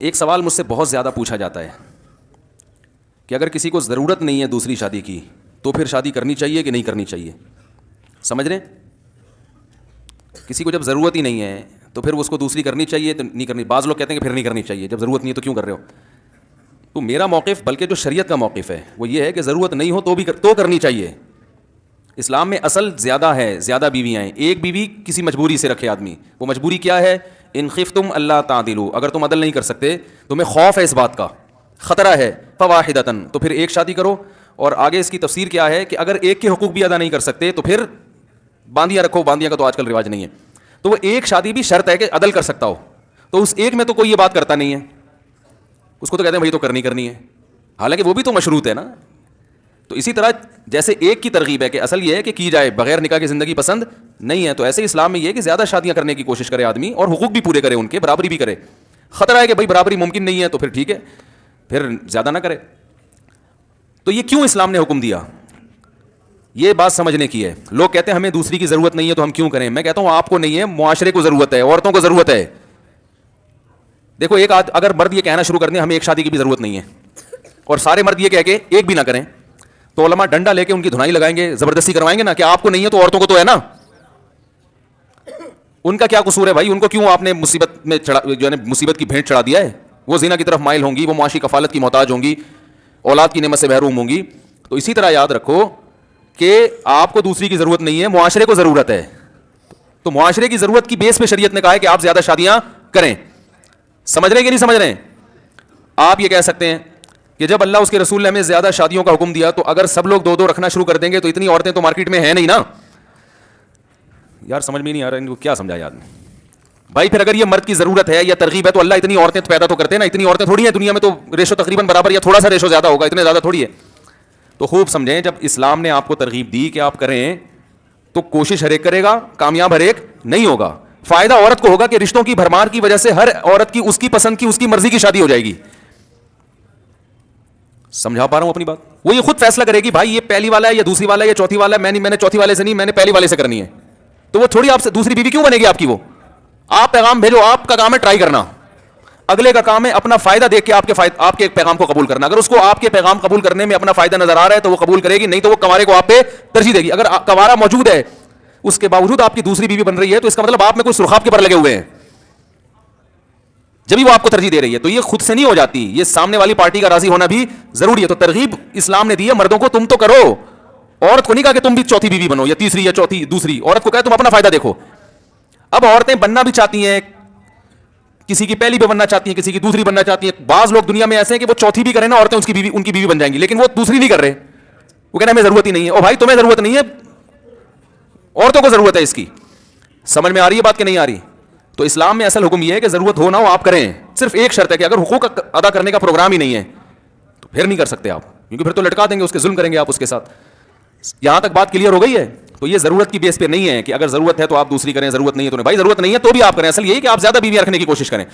ایک سوال مجھ سے بہت زیادہ پوچھا جاتا ہے کہ اگر کسی کو ضرورت نہیں ہے دوسری شادی کی تو پھر شادی کرنی چاہیے کہ نہیں کرنی چاہیے. سمجھ رہے ہیں؟ کسی کو جب ضرورت ہی نہیں ہے تو پھر اس کو دوسری کرنی چاہیے تو نہیں کرنی. بعض لوگ کہتے ہیں کہ پھر نہیں کرنی چاہیے, جب ضرورت نہیں ہے تو کیوں کر رہے ہو. تو میرا موقف, بلکہ جو شریعت کا موقف ہے وہ یہ ہے کہ ضرورت نہیں ہو تو کرنی چاہیے. اسلام میں اصل زیادہ ہے, زیادہ بیویاں ہیں. ایک بیوی کسی مجبوری سے رکھے آدمی, وہ مجبوری کیا ہے؟ ان خفتم اللہ تعدلوا, اگر تم عدل نہیں کر سکتے, تمہیں خوف ہے اس بات کا, خطرہ ہے, فواحدۃ, تو پھر ایک شادی کرو. اور آگے اس کی تفسیر کیا ہے کہ اگر ایک کے حقوق بھی ادا نہیں کر سکتے تو پھر باندیاں رکھو. باندیاں کا تو آج کل رواج نہیں ہے, تو وہ ایک شادی بھی شرط ہے کہ عدل کر سکتا ہو. تو اس ایک میں تو کوئی یہ بات کرتا نہیں ہے, اس کو تو کہتے ہیں بھائی تو کرنی ہے, حالانکہ وہ بھی تو مشروط ہے نا. تو اسی طرح جیسے ایک کی ترغیب ہے کہ اصل یہ ہے کہ کی جائے, بغیر نکاح کی زندگی پسند نہیں ہے, تو ایسے اسلام میں یہ ہے کہ زیادہ شادیاں کرنے کی کوشش کرے آدمی اور حقوق بھی پورے کرے, ان کے برابری بھی کرے. خطرہ ہے کہ بھائی برابری ممکن نہیں ہے تو پھر ٹھیک ہے, پھر زیادہ نہ کرے. تو یہ کیوں اسلام نے حکم دیا, یہ بات سمجھنے کی ہے. لوگ کہتے ہیں ہمیں دوسری کی ضرورت نہیں ہے تو ہم کیوں کریں. میں کہتا ہوں آپ کو نہیں ہے, معاشرے کو ضرورت ہے, عورتوں کو ضرورت ہے. دیکھو ایک اگر مرد یہ کہنا شروع کر دیں ہمیں ایک شادی کی بھی ضرورت نہیں ہے, اور سارے مرد یہ کہہ کے ایک بھی نہ کریں, تو علماء ڈنڈا لے کے ان کی دھنائی لگائیں گے, زبردستی کروائیں گے نا کہ آپ کو نہیں ہے تو عورتوں کو تو ہے نا. ان کا کیا قصور ہے بھائی, ان کو کیوں آپ نے مصیبت میں جو ہے مصیبت کی بھینٹ چڑھا دیا ہے. وہ زنا کی طرف مائل ہوں گی, وہ معاشی کفالت کی محتاج ہوں گی, اولاد کی نعمت سے محروم ہوں گی. تو اسی طرح یاد رکھو کہ آپ کو دوسری کی ضرورت نہیں ہے, معاشرے کو ضرورت ہے. تو معاشرے کی ضرورت کی بیس پہ شریعت نے کہا ہے کہ آپ زیادہ شادیاں کریں. سمجھ رہے ہیں کہ نہیں سمجھ رہے ہیں؟ آپ یہ کہہ سکتے ہیں کہ جب اللہ اس کے رسول نے ہمیں زیادہ شادیوں کا حکم دیا تو اگر سب لوگ دو رکھنا شروع کر دیں گے تو اتنی عورتیں تو مارکیٹ میں ہیں نہیں نا. یار سمجھ میں نہیں آ رہا ان کو کیا سمجھایا آدمی. بھائی پھر اگر یہ مرد کی ضرورت ہے یا ترغیب ہے تو اللہ اتنی عورتیں پیدا تو کرتے ہیں نا. اتنی عورتیں تھوڑی ہیں دنیا میں, تو ریشو تقریباً برابر یا تھوڑا سا ریشو زیادہ ہوگا, اتنے زیادہ تھوڑی ہے. تو خوب سمجھیں, جب اسلام نے آپ کو ترغیب دی کہ آپ کریں تو کوشش ہر ایک کرے گا, کامیاب ہر ایک نہیں ہوگا. فائدہ عورت کو ہوگا کہ رشتوں کی بھرمار کی وجہ سے ہر عورت کی اس کی پسند کی, اس کی مرضی کی شادی ہو جائے گی. سمجھا پا رہا ہوں اپنی بات؟ وہ یہ خود فیصلہ کرے گی بھائی یہ پہلی والا ہے یا دوسری والا ہے یا چوتھی والا ہے. میں نے چوتھی والے سے نہیں, میں نے پہلی والے سے کرنی ہے. تو وہ تھوڑی آپ سے دوسری بیوی کیوں بنے گی آپ کی. وہ آپ پیغام بھیجو, آپ کا کام ہے ٹرائی کرنا, اگلے کا کام ہے اپنا فائدہ دیکھ کے آپ کے پیغام کو قبول کرنا. اگر اس کو آپ کے پیغام قبول کرنے میں اپنا فائدہ نظر آ رہا ہے تو وہ قبول کرے گی, نہیں تو وہ کنوارے کو آپ پہ ترجیح دے گی. اگر کنوارا موجود ہے اس کے باوجود آپ کی دوسری بیوی بن رہی ہے تو اس کا مطلب آپ میں کوئی سرخاب کے پر لگے ہوئے ہیں, جبھی وہ آپ کو ترجیح دے رہی ہے. تو یہ خود سے نہیں ہو جاتی, یہ سامنے والی پارٹی کا راضی ہونا بھی ضروری ہے. تو ترغیب اسلام نے دی ہے مردوں کو, تم تو کرو. عورت کو نہیں کہا کہ تم بھی چوتھی بیوی بنو یا تیسری یا چوتھی دوسری. عورت کو کہا تم اپنا فائدہ دیکھو. اب عورتیں بننا بھی چاہتی ہیں, کسی کی پہلی بھی بننا چاہتی ہیں, کسی کی دوسری بننا چاہتی ہیں. بعض لوگ دنیا میں ایسے ہیں کہ وہ چوتھی بھی کریں نا عورتیں ان کی بیوی بن جائیں گی, لیکن وہ دوسری نہیں کر رہے. وہ کہنا ہمیں ضرورت ہی نہیں ہے. او بھائی تمہیں ضرورت نہیں ہے, عورتوں کو ضرورت ہے اس کی. سمجھ میں آ رہی ہے بات کہ نہیں آ رہی؟ تو اسلام میں اصل حکم یہ ہے کہ ضرورت ہو نہ ہو آپ کریں. صرف ایک شرط ہے کہ اگر حقوق ادا کرنے کا پروگرام ہی نہیں ہے تو پھر نہیں کر سکتے آپ, کیونکہ پھر تو لٹکا دیں گے, اس کے ظلم کریں گے آپ اس کے ساتھ. یہاں تک بات کلیئر ہو گئی ہے؟ تو یہ ضرورت کی بیس پہ نہیں ہے کہ اگر ضرورت ہے تو آپ دوسری کریں, ضرورت نہیں ہے تو نہیں. بھائی ضرورت نہیں ہے تو بھی آپ کریں. اصل یہی کہ آپ زیادہ بیویاں رکھنے کی کوشش کریں.